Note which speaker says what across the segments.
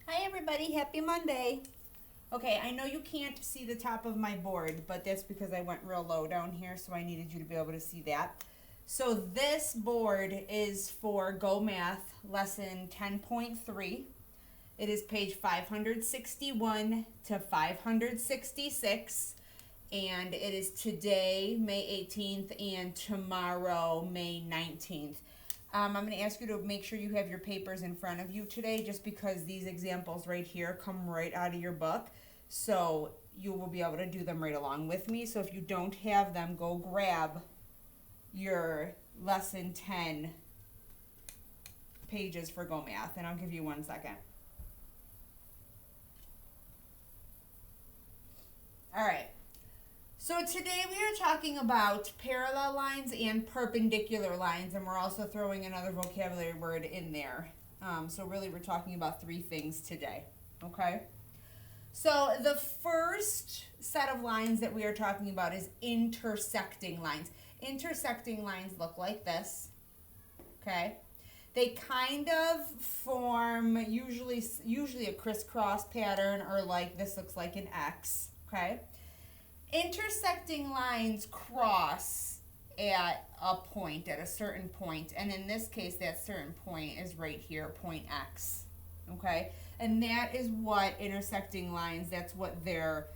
Speaker 1: Hi everybody, happy Monday. Okay, I know you can't see the top of my board, but that's because I went real low down here, so I needed you to be able to see that. So this board is for Go Math lesson 10.3. It is page 561 to 566, and it is today, May 18th, and tomorrow, May 19th. I'm going to ask you to make sure you have your papers in front of you today, just because these examples right here come right out of your book. So you will be able to do them right along with me. So if you don't have them, go grab your lesson 10 pages for Go Math, and I'll give you 1 second. All right. So today we are talking about parallel lines and perpendicular lines, and we're also throwing another vocabulary word in there. So really we're talking about 3 things today, okay? So the first set of lines that we are talking about is intersecting lines. Intersecting lines look like this, okay? They kind of form usually a crisscross pattern, or like this looks like an X, okay? Intersecting lines cross at a point, at a certain point, and in this case that certain point is right here, point X, okay? And that is what intersecting lines, that's what they're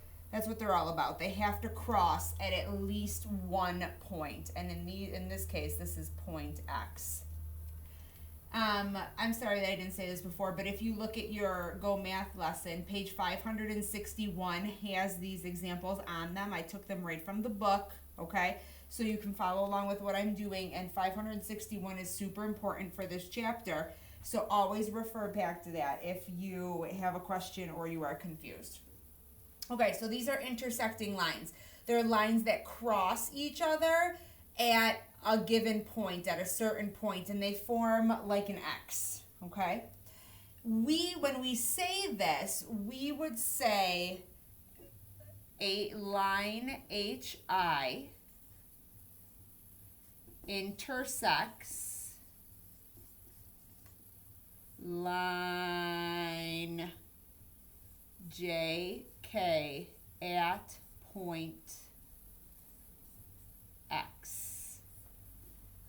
Speaker 1: all about. They have to cross at least one point, and in this case this is point X. I'm sorry that I didn't say this before, but if you look at your Go Math lesson, page 561 has these examples on them. I took them right from the book, okay? So you can follow along with what I'm doing, and 561 is super important for this chapter. So always refer back to that if you have a question or you are confused. Okay, so these are intersecting lines. They're lines that cross each other at a given point, at a certain point, and they form like an X, okay? When we say this, we would say a line HI intersects line JK at point X.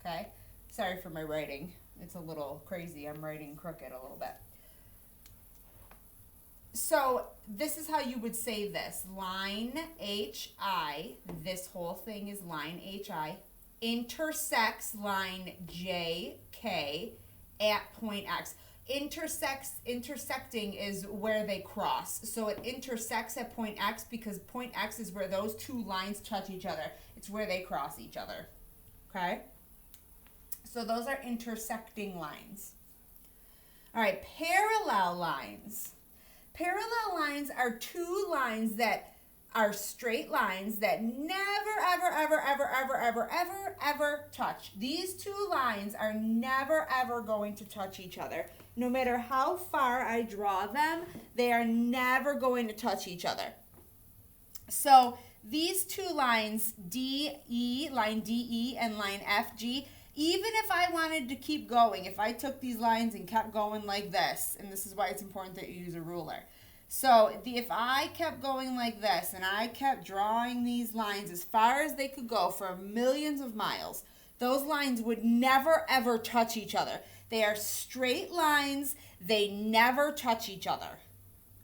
Speaker 1: Okay? Sorry for my writing. It's a little crazy. I'm writing crooked a little bit. So this is how you would say this. Line HI, this whole thing is line HI, intersects line JK at point X. Intersecting is where they cross. So it intersects at point X because point X is where those two lines touch each other. It's where they cross each other. Okay? So those are intersecting lines. All right, parallel lines. Parallel lines are 2 lines that are straight lines that never, ever touch. These 2 lines are never, ever going to touch each other. No matter how far I draw them, they are never going to touch each other. So these 2 lines, DE, line DE, and line FG, even if I wanted to keep going, if I took these lines and kept going like this, and this is why it's important that you use a ruler. So if I kept going like this and I kept drawing these lines as far as they could go for millions of miles, those lines would never ever touch each other. They are straight lines. They never touch each other.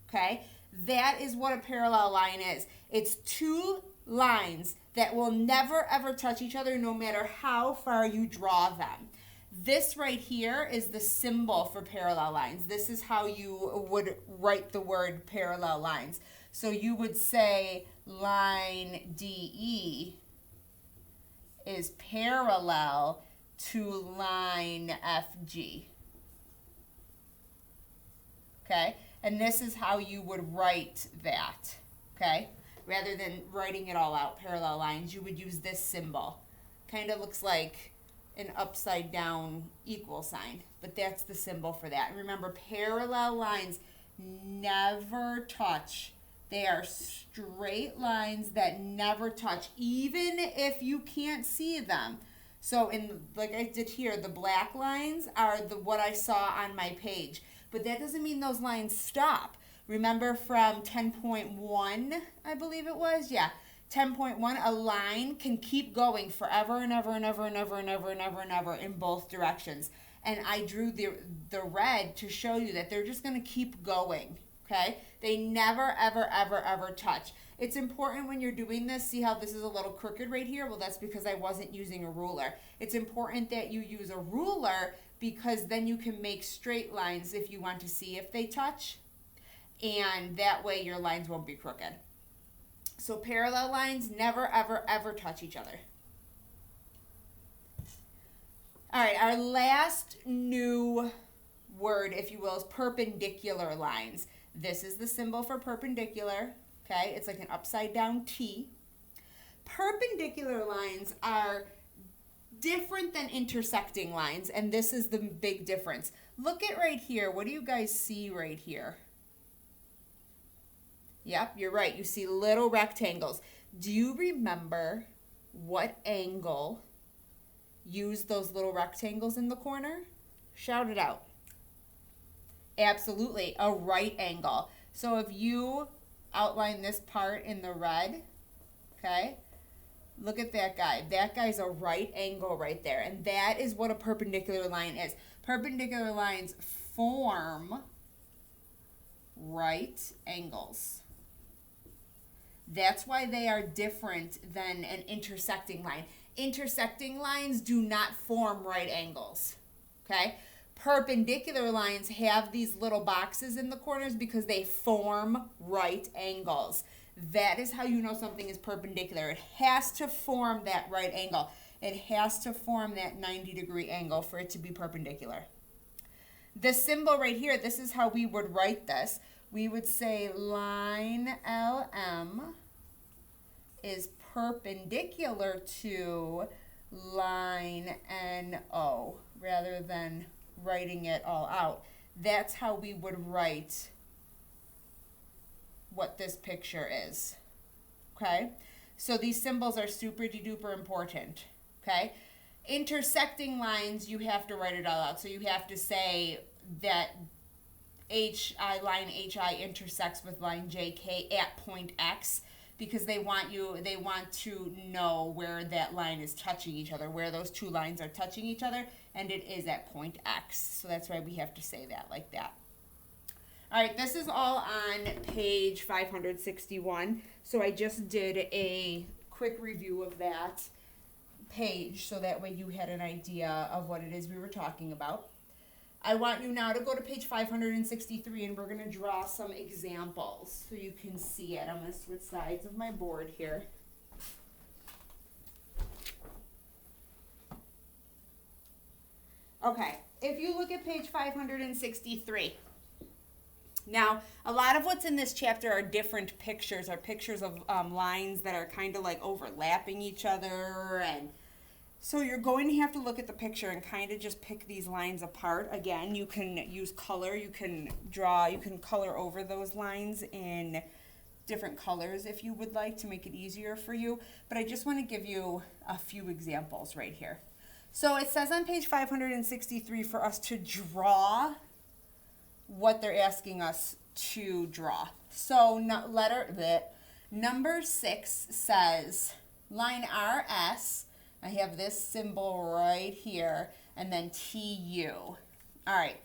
Speaker 1: Okay? That is what a parallel line is. It's 2 lines that will never ever touch each other no matter how far you draw them. This right here is the symbol for parallel lines. This is how you would write the word parallel lines. So you would say line DE is parallel to line FG. Okay? And this is how you would write that. Okay? Rather than writing it all out, parallel lines, you would use this symbol. Kind of looks like an upside down equal sign, but that's the symbol for that. And remember, parallel lines never touch. They are straight lines that never touch, even if you can't see them. So like I did here, the black lines are what I saw on my page. but that doesn't mean those lines stop. Remember from 10.1, I believe it was? Yeah. 10.1, a line can keep going forever and ever and ever and ever and ever and ever and ever in both directions. And I drew the red to show you that they're just going to keep going, okay? They never, ever, ever, ever touch. It's important when you're doing this, see how this is a little crooked right here? Well, that's because I wasn't using a ruler. It's important that you use a ruler because then you can make straight lines if you want to see if they touch. And that way your lines won't be crooked. So parallel lines never, ever, ever touch each other. All right, our last new word, if you will, is perpendicular lines. This is the symbol for perpendicular, okay? It's like an upside down T. Perpendicular lines are different than intersecting lines, and this is the big difference. Look at right here. What do you guys see right here? Yep, you're right. You see little rectangles. Do you remember what angle used those little rectangles in the corner? Shout it out. Absolutely, a right angle. So if you outline this part in the red, okay, look at that guy. That guy's a right angle right there. And that is what a perpendicular line is. Perpendicular lines form right angles. That's why they are different than an intersecting line. Intersecting lines do not form right angles, okay? Perpendicular lines have these little boxes in the corners because they form right angles. That is how you know something is perpendicular. It has to form that right angle. It has to form that 90-degree angle for it to be perpendicular. The symbol right here, this is how we would write this. We would say line LM is perpendicular to line NO rather than writing it all out. That's how we would write what this picture is. Okay? So these symbols are super duper important. Okay? Intersecting lines, you have to write it all out. So you have to say that line HI intersects with line JK at point X because they want to know where that line is touching each other, where those two lines are touching each other, and it is at point X. So that's why we have to say that like that. All right, this is all on page 561. So I just did a quick review of that page so that way you had an idea of what it is we were talking about. I want you now to go to page 563 and we're going to draw some examples so you can see it. I'm going to switch sides of my board here. Okay, if you look at page 563, now a lot of what's in this chapter are different pictures, pictures of lines that are kind of like overlapping each other, and so you're going to have to look at the picture and kind of just pick these lines apart. Again, you can use color, you can color over those lines in different colors if you would like to make it easier for you. But I just want to give you a few examples right here. So it says on page 563 for us to draw what they're asking us to draw. So number 6 says line RS. I have this symbol right here, and then TU. All right,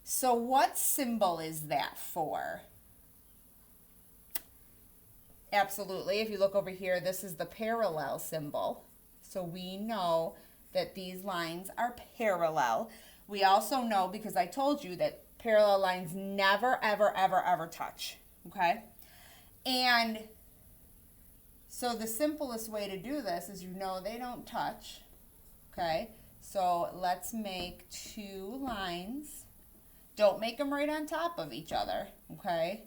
Speaker 1: so what symbol is that for? Absolutely, if you look over here, this is the parallel symbol. So we know that these lines are parallel. We also know, because I told you, that parallel lines never, ever, ever, ever touch, okay? And so the simplest way to do this is they don't touch, okay? So let's make two lines. Don't make them right on top of each other, okay?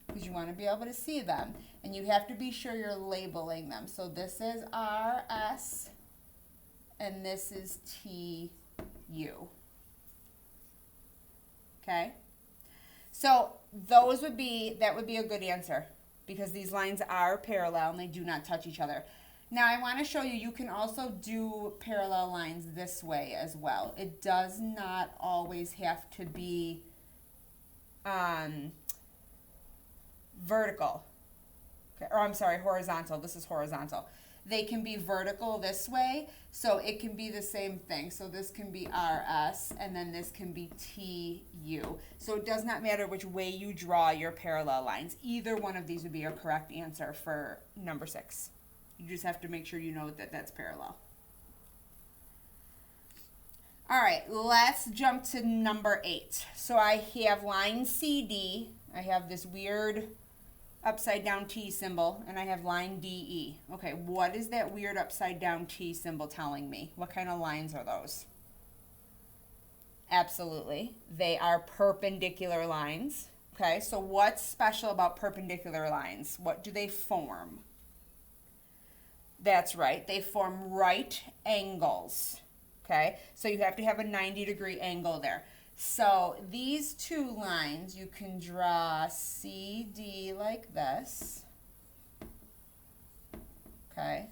Speaker 1: Because you want to be able to see them. And you have to be sure you're labeling them. So this is RS and this is TU. Okay? So that would be a good answer, because these lines are parallel and they do not touch each other. Now I want to show you, you can also do parallel lines this way as well. It does not always have to be vertical. Okay, or I'm sorry, horizontal. This is horizontal. They can be vertical this way, so it can be the same thing. So this can be RS, and then this can be TU. So it does not matter which way you draw your parallel lines. Either one of these would be a correct answer for number 6. You just have to make sure you know that that's parallel. All right, let's jump to number 8. So I have line CD. I have this weird upside down T symbol, and I have line DE. Okay, what is that weird upside down T symbol telling me? What kind of lines are those? Absolutely. They are perpendicular lines. Okay, so what's special about perpendicular lines? What do they form? That's right, they form right angles. Okay, so you have to have a 90-degree angle there. So these two lines, you can draw CD like this, okay?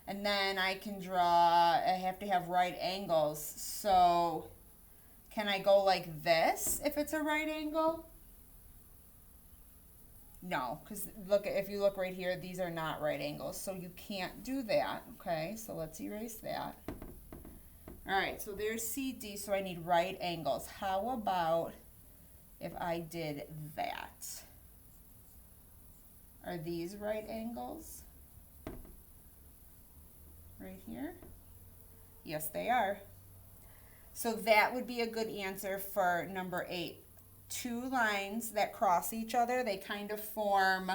Speaker 1: And then I can draw, I have to have right angles, so can I go like this if it's a right angle? No, because look, if you look right here, these are not right angles, so you can't do that, okay? So let's erase that. All right, so there's CD, so I need right angles. How about if I did that? Are these right angles? Right here? Yes, they are. So that would be a good answer for number 8. Two lines that cross each other, they kind of form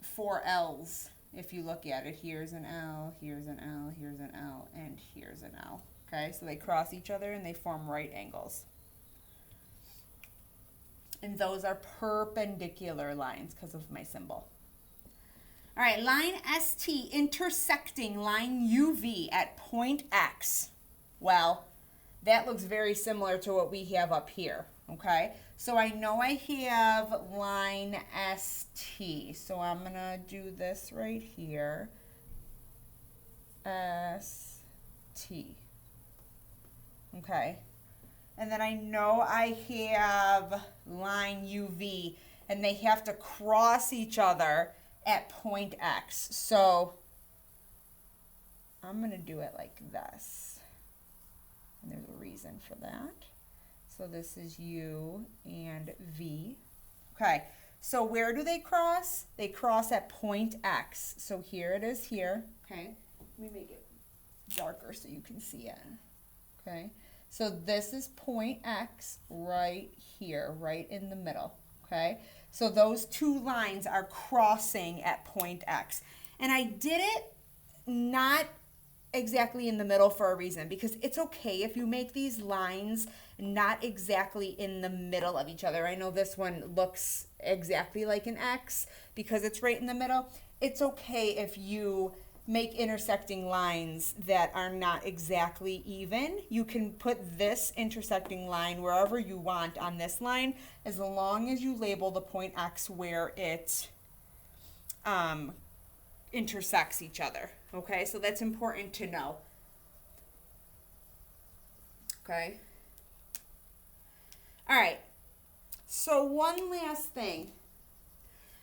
Speaker 1: 4 L's. If you look at it, here's an L, here's an L, here's an L, and here's an L. Okay, so they cross each other and they form right angles. And those are perpendicular lines because of my symbol. All right, line ST intersecting line UV at point X. Well, that looks very similar to what we have up here, okay? So I know I have line ST, so I'm going to do this right here, ST, okay? And then I know I have line UV, and they have to cross each other at point X. So I'm going to do it like this. And there's a reason for that. So this is U and V. Okay, so where do they cross? They cross at point X. So here it is here. Okay, let me make it darker so you can see it. Okay, so this is point X right here, right in the middle. Okay, so those two lines are crossing at point X. And I did it not exactly in the middle for a reason, because it's okay if you make these lines not exactly in the middle of each other. I know this one looks exactly like an X because it's right in the middle. It's okay if you make intersecting lines that are not exactly even. You can put this intersecting line wherever you want on this line, as long as you label the point X where it intersects each other. Okay, so that's important to know. Okay. All right. So one last thing.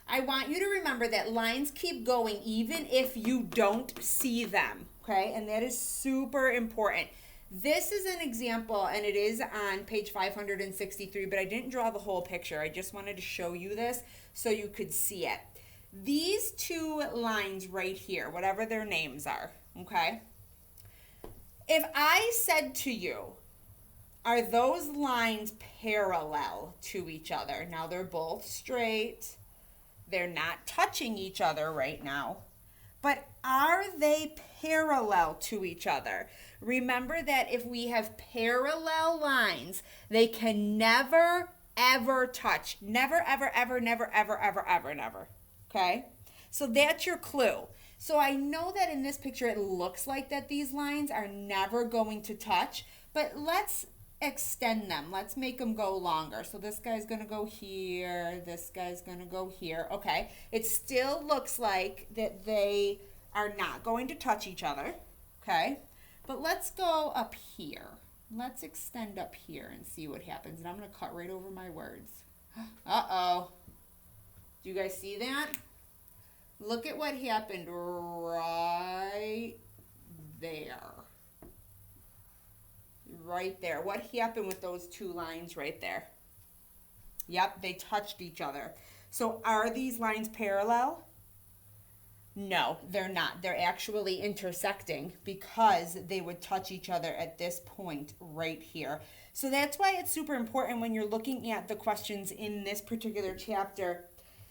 Speaker 1: I want you to remember that lines keep going even if you don't see them. Okay, and that is super important. This is an example, and it is on page 563, but I didn't draw the whole picture. I just wanted to show you this so you could see it. These two lines right here, whatever their names are, okay? If I said to you, are those lines parallel to each other? Now they're both straight. They're not touching each other right now. But are they parallel to each other? Remember that if we have parallel lines, they can never, ever touch. Never, ever, ever, never, ever, ever, ever, never. Okay, so that's your clue. So I know that in this picture it looks like that these lines are never going to touch, but let's extend them. Let's make them go longer. So this guy's going to go here, this guy's going to go here. Okay, it still looks like that they are not going to touch each other. Okay, but let's go up here. let's extend up here and see what happens. And I'm going to cut right over my words. Uh-oh. Do you guys see that? Look at what happened right there. Right there. What happened with those two lines right there? Yep, they touched each other. So are these lines parallel? No, they're not. They're actually intersecting because they would touch each other at this point right here. So that's why it's super important when you're looking at the questions in this particular chapter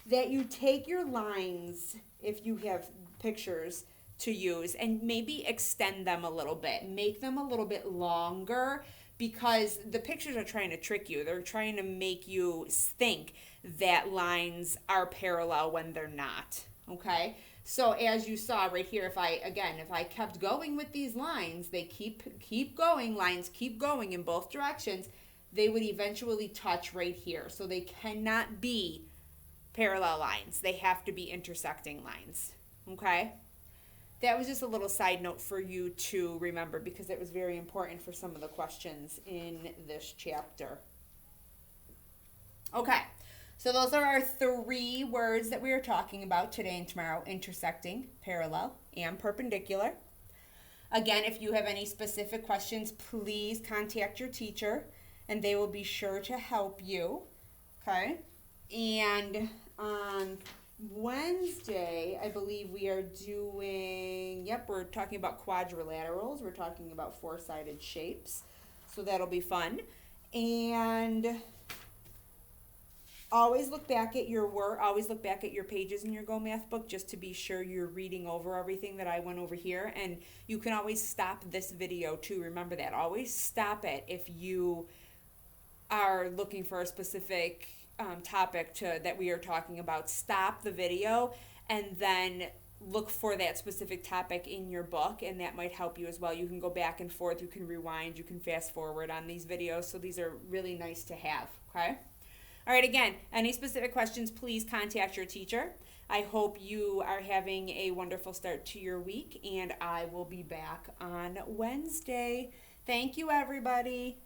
Speaker 1: that you take your lines, if you have pictures to use, and maybe extend them a little bit. Make them a little bit longer because the pictures are trying to trick you. They're trying to make you think that lines are parallel when they're not, okay? So as you saw right here, if I kept going with these lines, they keep going, lines keep going in both directions, they would eventually touch right here. So they cannot be parallel lines. They have to be intersecting lines, okay? That was just a little side note for you to remember because it was very important for some of the questions in this chapter. Okay, so those are our 3 words that we are talking about today and tomorrow: intersecting, parallel, and perpendicular. Again, if you have any specific questions, please contact your teacher and they will be sure to help you, okay? And on Wednesday, I believe we are doing, we're talking about quadrilaterals. We're talking about 4-sided shapes. So that'll be fun. And always look back at your work, always look back at your pages in your Go Math book just to be sure you're reading over everything that I went over here. And you can always stop this video too. Remember that. Always stop it if you are looking for a specific topic that we are talking about. Stop the video and then look for that specific topic in your book, and that might help you as well. You can go back and forth, you can rewind, you can fast forward on these videos, so these are really nice to have, okay? All right, again, any specific questions, please contact your teacher. I hope you are having a wonderful start to your week, and I will be back on Wednesday. Thank you, everybody.